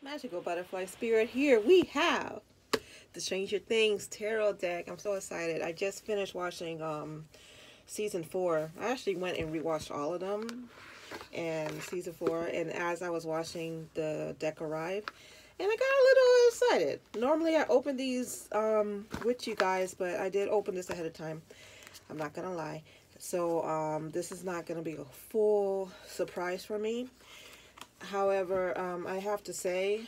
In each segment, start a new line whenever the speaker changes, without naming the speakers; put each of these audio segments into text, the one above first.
Magical Butterfly Spirit. Here we have the Stranger Things tarot deck. I'm so excited. I just finished watching season 4. I actually went and rewatched all of them and season 4, and as I was watching, the deck arrived and I got a little excited. Normally I open these with you guys, but I did open this ahead of time. I'm not gonna lie. So this is not gonna be a full surprise for me. However, I have to say,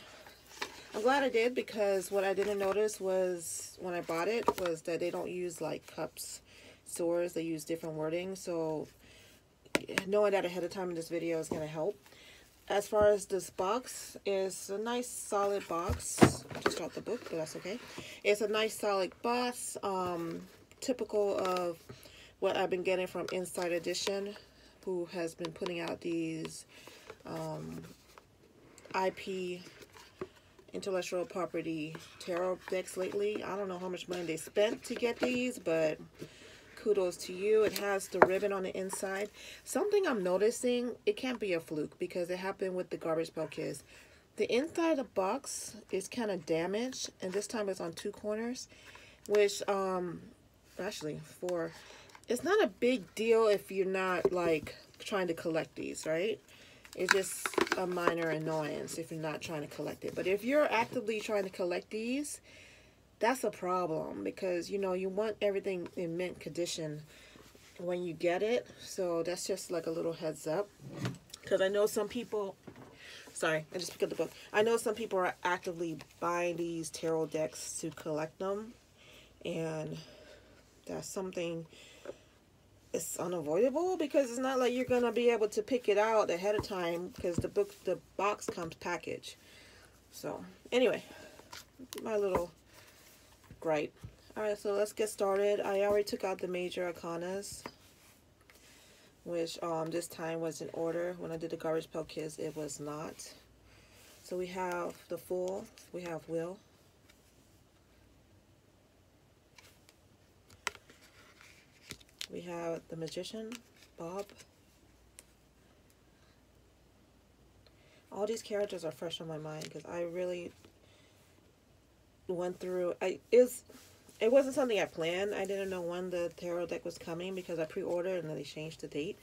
I'm glad I did, because what I didn't notice was when I bought it was that they don't use like cups, swords. They use different wording. So knowing that ahead of time in this video is going to help. As far as this box, is a nice solid box. Just dropped the book, but that's okay. It's a nice solid box, typical of what I've been getting from Inside Edition, who has been putting out these IP, intellectual property tarot decks lately. I don't know how much money they spent to get these, but kudos to you. It has the ribbon on the inside. Something I'm noticing, it can't be a fluke, because it happened with the Garbage Pail Kids. The inside of the box is kind of damaged, and this time it's on 2 corners, which actually 4. It's not a big deal if you're not like trying to collect these, right? It's just a minor annoyance if you're not trying to collect it. But if you're actively trying to collect these, that's a problem, because you know you want everything in mint condition when you get it. So that's just like a little heads up, because I know some people, sorry, I just picked up the book. I know some people are actively buying these tarot decks to collect them, and that's something, it's unavoidable, because it's not like you're gonna be able to pick it out ahead of time, because the box comes packaged. So anyway, my little gripe. Alright, so let's get started. I already took out the major arcanas, which this time was in order. When I did the Garbage Pail Kids, it was not. So we have the Fool, we have Will, we have the Magician, Bob. All these characters are fresh on my mind, because I really went through, it wasn't something I planned. I didn't know when the tarot deck was coming, because I pre-ordered and then they changed the date.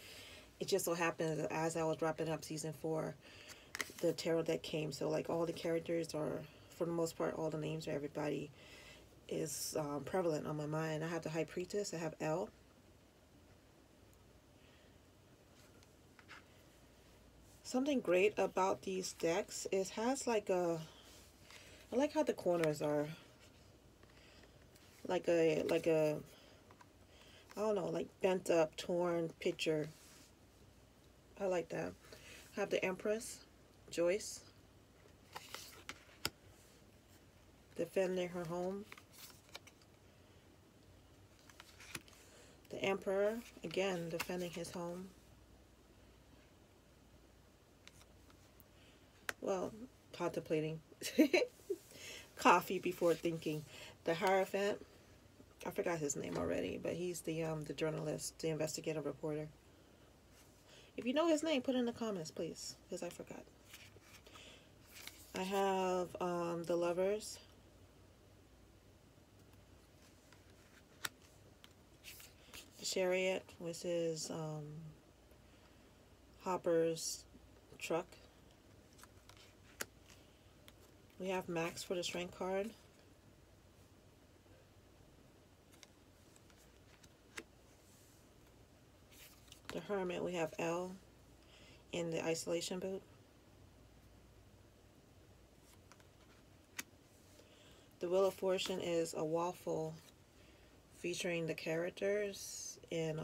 It just so happened that as I was wrapping up season 4, the tarot deck came. So like all the characters are, for the most part, all the names of everybody is prevalent on my mind. I have the High Priestess, I have Elle. Something great about these decks is has like a, I like how the corners are like a I don't know, like bent up, torn picture. I like that. I have the Empress, Joyce, defending her home. The Emperor, again, defending his home. Well, contemplating. Coffee before thinking. The Hierophant, I forgot his name already, but he's the journalist, the investigative reporter. If you know his name, put it in the comments, please, because I forgot. I have the Lovers, the Chariot, which is Hopper's truck. We have Max for the Strength card. The Hermit, we have Elle in the Isolation Boot. The Wheel of Fortune is a waffle featuring the characters in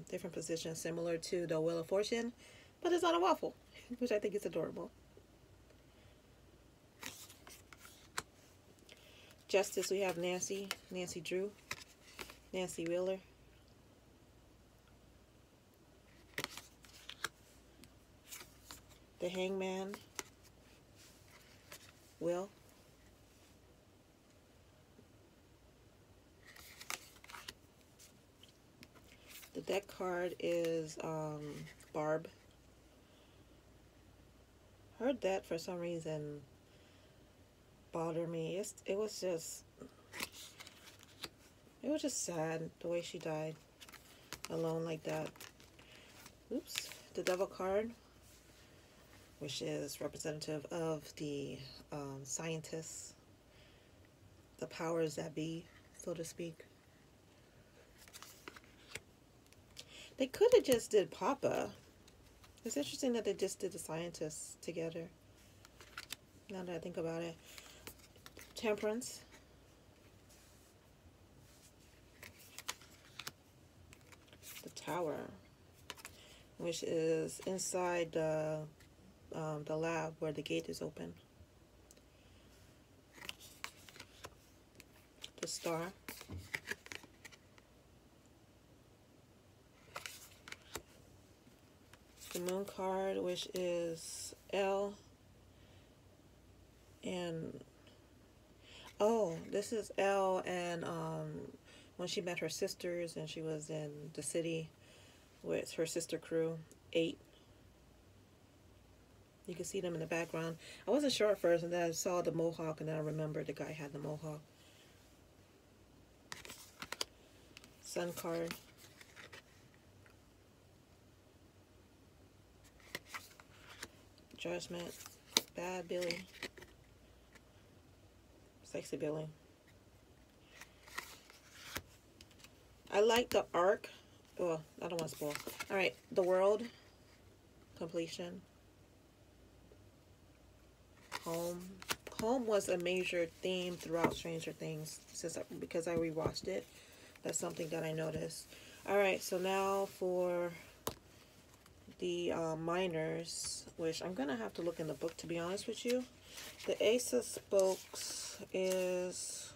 different positions, similar to the Wheel of Fortune, but it's not a waffle, which I think is adorable. Justice, we have Nancy Drew, Nancy Wheeler. The Hangman, Will. The deck card is Barb. Heard that for some reason bother me. It was just sad the way she died alone like that. Oops. The Devil card, which is representative of the scientists, the powers that be, so to speak. They could have just did Papa. It's interesting that they just did the scientists together. Now that I think about it. Temperance. The Tower, which is inside the lab where the gate is open. The Star. The Moon card, which is L. And oh, this is Elle, and when she met her sisters and she was in the city with her sister crew, 8. You can see them in the background. I wasn't sure at first, and then I saw the mohawk, and then I remembered the guy had the mohawk. Sun card. Judgment. Bad Billy. Sexy Billy. I like the arc. Well, I don't want to spoil. Alright, the World. Completion. Home. Home was a major theme throughout Stranger Things because I rewatched it. That's something that I noticed. Alright, so now for the minors, which I'm going to have to look in the book, to be honest with you. The Ace of Spokes is...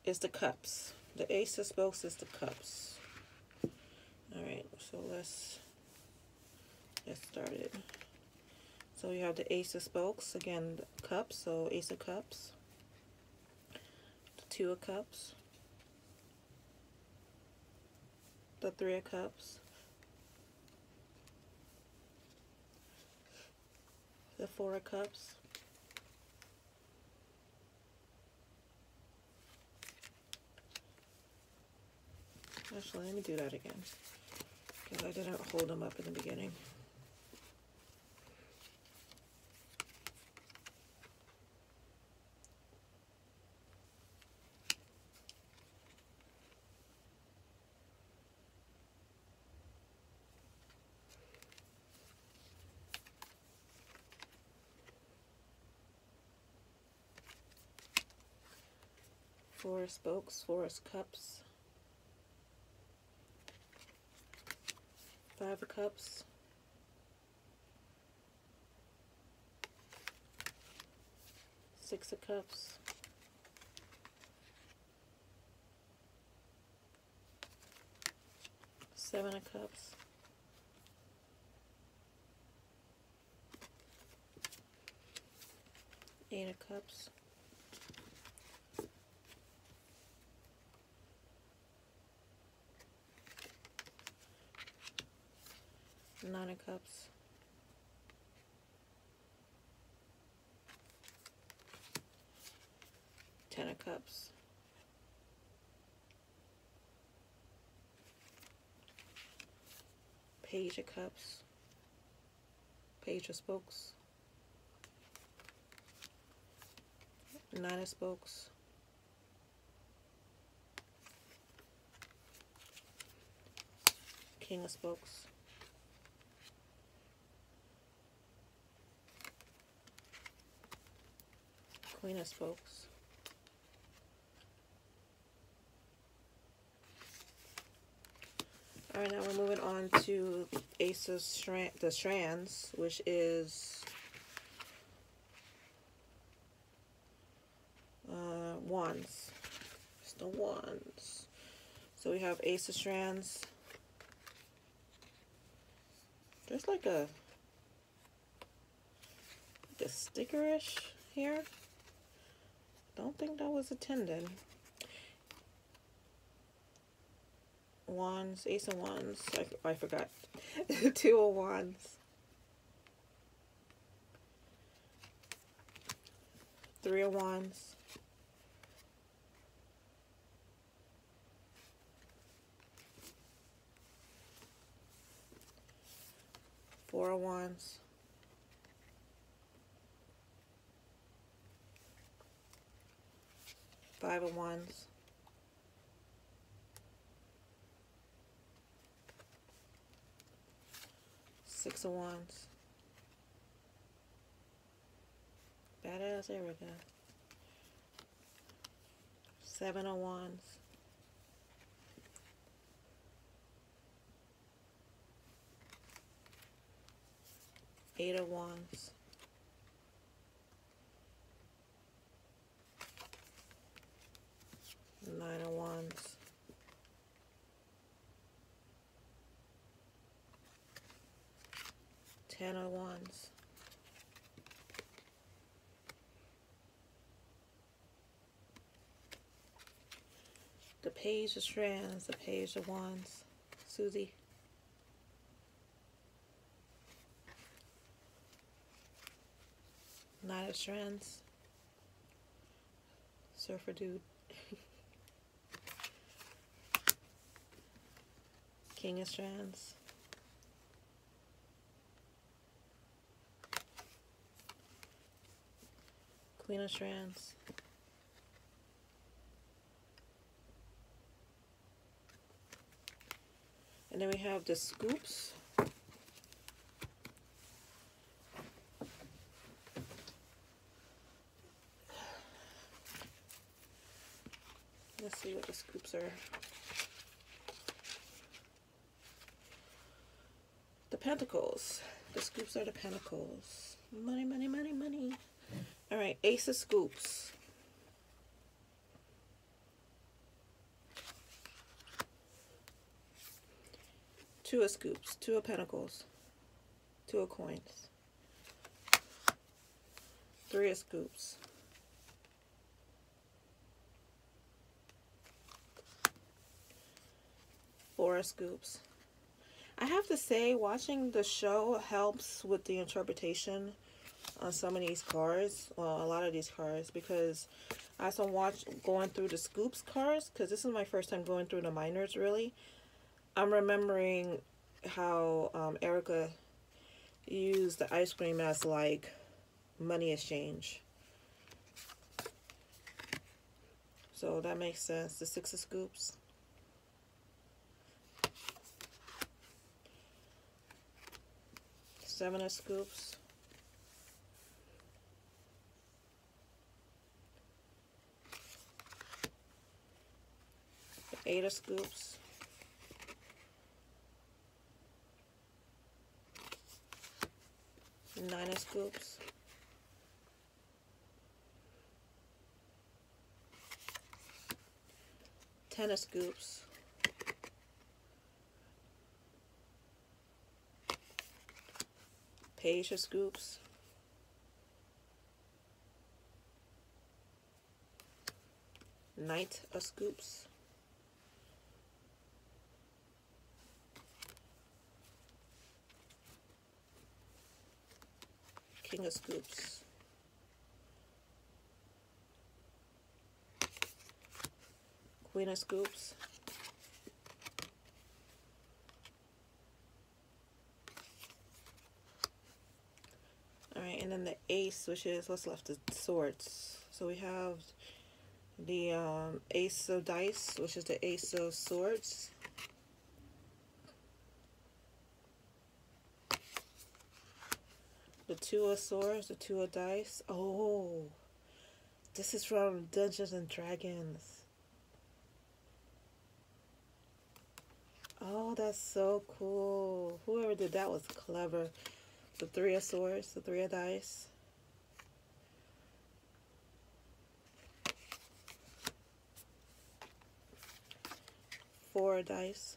is the Cups. The Ace of Spokes is the Cups. Alright, so let's get started. So you have the Ace of Spokes, again, the Cups, so Ace of Cups. The 2 of Cups. The 3 of Cups. The 4 of Cups. Actually, let me do that again, because I didn't hold them up in the beginning. Four of Spokes, 4 of Cups. 5 of Cups. 6 of Cups. 7 of Cups. 8 of Cups. 9 of Cups. 10 of Cups. 8 of Cups. Page of Spokes. 9 of Spokes. King of Spokes. Queen of Spokes. Alright, now we're moving on to the Ace of the Strands, which is wands. It's the wands. So we have Ace of Strands, There's like a stickerish here. Don't think that was intended. Wands, Ace of Wands. I forgot. Two of Wands. Three of Wands. Four of Wands. Five of Wands. Six of Wands. Badass Erica. Seven of Wands. Eight of Wands. Nine of Wands. Ten of Wands. The Page of Strands, the Page of Wands. Susie. Knight of Strands. Surfer Dude. King of Strands. Queen of Strands. And then we have the scoops. Let's see what the scoops are. The Pentacles. The scoops are the Pentacles. Money, money, money, money. All right, Ace of Scoops. Two of Scoops. Two of Pentacles. Two of Coins. Three of Scoops. Four of Scoops. I have to say, watching the show helps with the interpretation on some of these cards, well, a lot of these cards, because as I'm going through the scoops cards, because this is my first time going through the minors, really, I'm remembering how Erica used the ice cream as like money exchange. So that makes sense. The Six of Scoops. Seven of Scoops. Eight of Scoops. Nine of Scoops. Ten of Scoops. Page of Scoops. Knight of Scoops. King of Scoops. Queen of Scoops. Alright, and then the Ace, which is what's left, the Swords. So we have the Ace of Dice, which is the Ace of Swords. The Two of Swords, the Two of Dice. Oh, this is from Dungeons and Dragons. Oh, that's so cool. Whoever did that was clever. The Three of Swords, the Three of Dice. Four of Dice.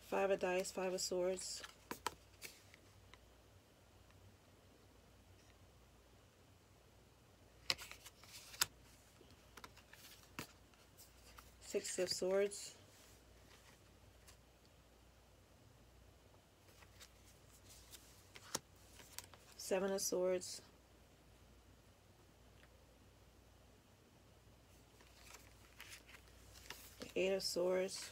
5 of dice, 5 of swords. Six of swords. Seven of swords. The 8 of swords.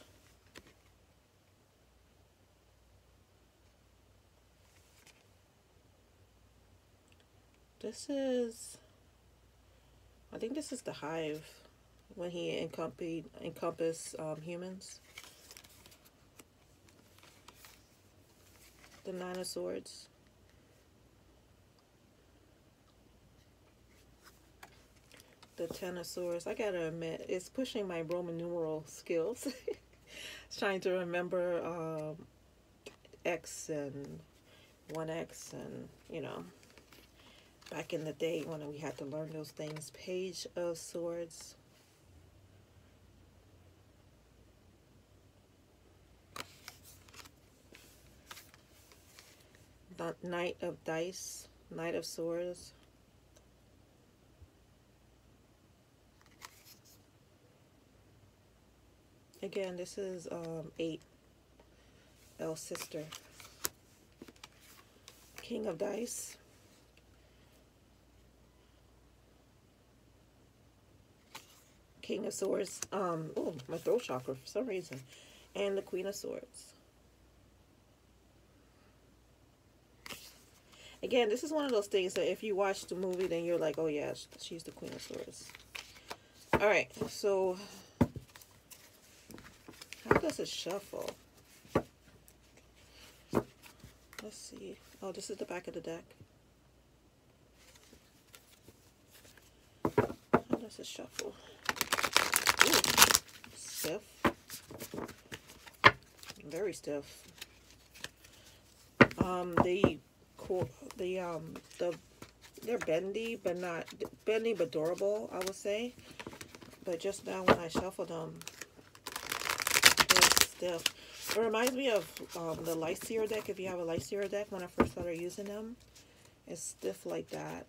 This is, I think this is the hive when he encompassed humans. The 9 of swords. The 10 of swords. I gotta admit, it's pushing my Roman numeral skills. It's trying to remember X and 1X and, you know, back in the day when we had to learn those things. Page of swords. The Knight of dice. Knight of swords. Again, this is 8. L's sister. King of dice. King of swords. Oh, my throat chakra for some reason. And the Queen of swords. Again, this is one of those things that if you watch the movie, then you're like, oh yeah, she's the Queen of swords. Alright, so how does it shuffle? Let's see. Oh, this is the back of the deck. How does it shuffle? Ooh, stiff. Very stiff. They're bendy, but not bendy, but durable, I would say. But just now when I shuffled them, they're stiff. It reminds me of the Lightseer deck. If you have a Lightseer deck, when I first started using them, it's stiff like that.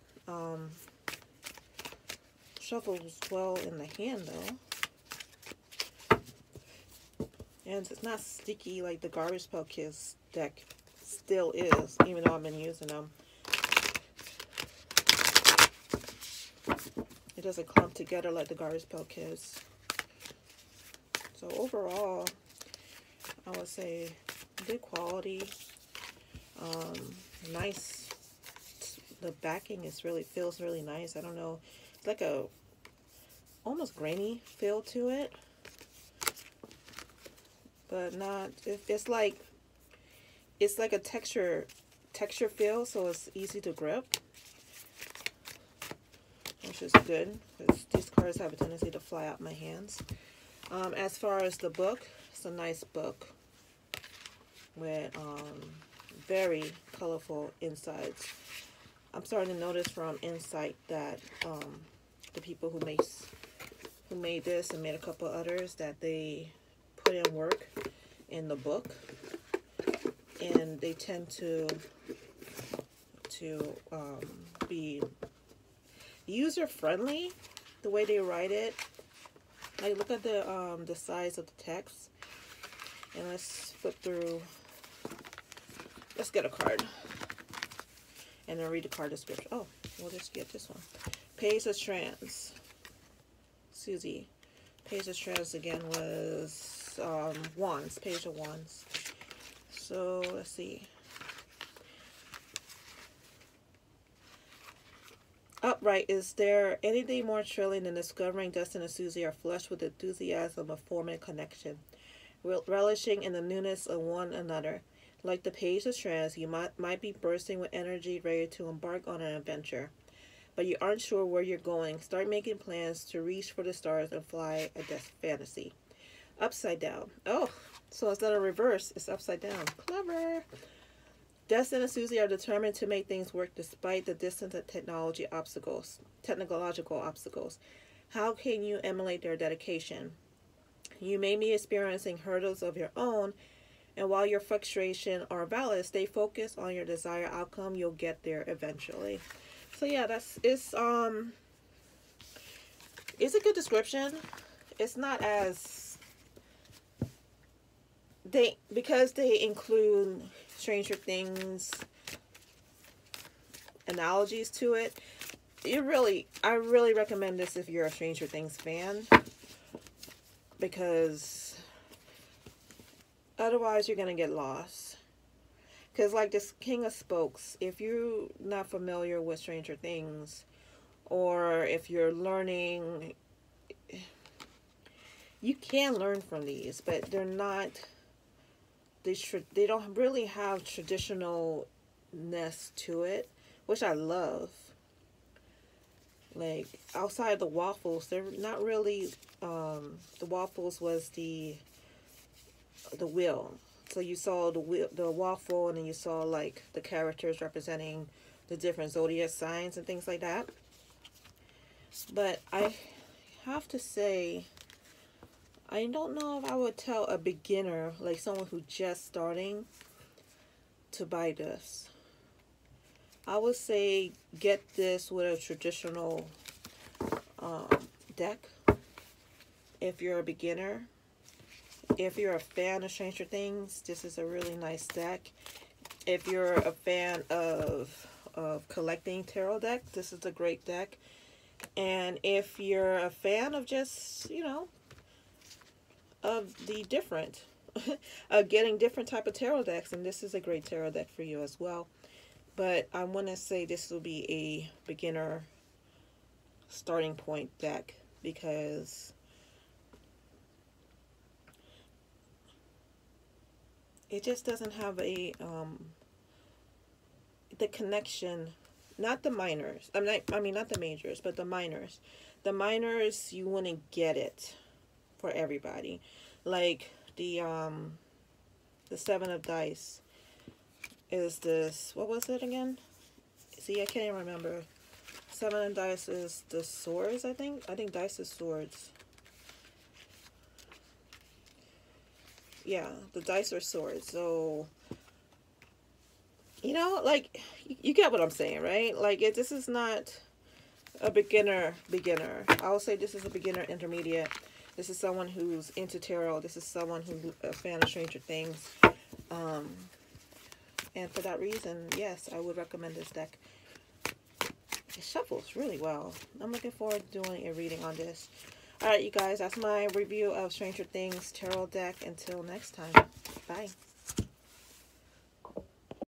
Shuffles well in the hand though, and it's not sticky like the Garbage Pail Kids deck still is, even though I've been using them. It doesn't clump together like the Garbage Pail Kids. So overall, I would say good quality. Nice. The backing is feels really nice. I don't know. It's like a almost grainy feel to it, but not. It's like a texture feel, so it's easy to grip, which is good because these cards have a tendency to fly out my hands. As far as the book, it's a nice book with very colorful insides. I'm starting to notice from Insight that the people who made this and made a couple others, that they put in work in the book, and they tend to be user friendly the way they write it. Like, look at the size of the text, and let's flip through. Let's get a card and then read the card description. Oh, we'll just get this one. Page of Trance. Susie. Page of Trance again was Wands. Page of Wands. So let's see. Upright. Is there anything more thrilling than discovering Dustin and Susie are flushed with enthusiasm of forming a connection, relishing in the newness of one another? Like the Page of Trance, you might be bursting with energy, ready to embark on an adventure, but you aren't sure where you're going. Start making plans to reach for the stars and fly a fantasy. Upside down. Oh, so instead of reverse, it's upside down. Clever. Dustin and Susie are determined to make things work despite the distance and technological obstacles. How can you emulate their dedication? You may be experiencing hurdles of your own, And while your frustration are valid, stay focused on your desired outcome. You'll get there eventually. So yeah, it's a good description. It's not as because they include Stranger Things analogies to it. I really recommend this if you're a Stranger Things fan, because otherwise you're gonna get lost. Because like this King of Spokes, if you're not familiar with Stranger Things, or if you're learning, you can learn from these, but they're not, they don't really have traditionalness to it, which I love. Like, outside the waffles, they're not really, the waffles was the wheel. So you saw the waffle, and then you saw like the characters representing the different zodiac signs and things like that. But I have to say, I don't know if I would tell a beginner, like someone who's just starting, to buy this. I would say get this with a traditional deck if you're a beginner. If you're a fan of Stranger Things, this is a really nice deck. If you're a fan of collecting tarot deck, this is a great deck. And if you're a fan of just, you know, of the different, of getting different type of tarot decks, and this is a great tarot deck for you as well. But I want to say this will be a beginner starting point deck, because it just doesn't have a the connection, not the minors. I mean not the majors, but the minors. The minors, you wouldn't get it for everybody. Like the Seven of Dice is this, what was it again? See, I can't even remember. Seven of Dice is the swords, I think. I think dice is swords. Yeah, the dice are swords. So, you know, like, you get what I'm saying, right? Like, this is not a beginner. I will say this is a beginner intermediate. This is someone who's into tarot. This is someone who's a fan of Stranger Things. And for that reason, yes, I would recommend this deck. It shuffles really well. I'm looking forward to doing a reading on this. Alright, you guys, that's my review of Stranger Things tarot deck. Until next time, bye.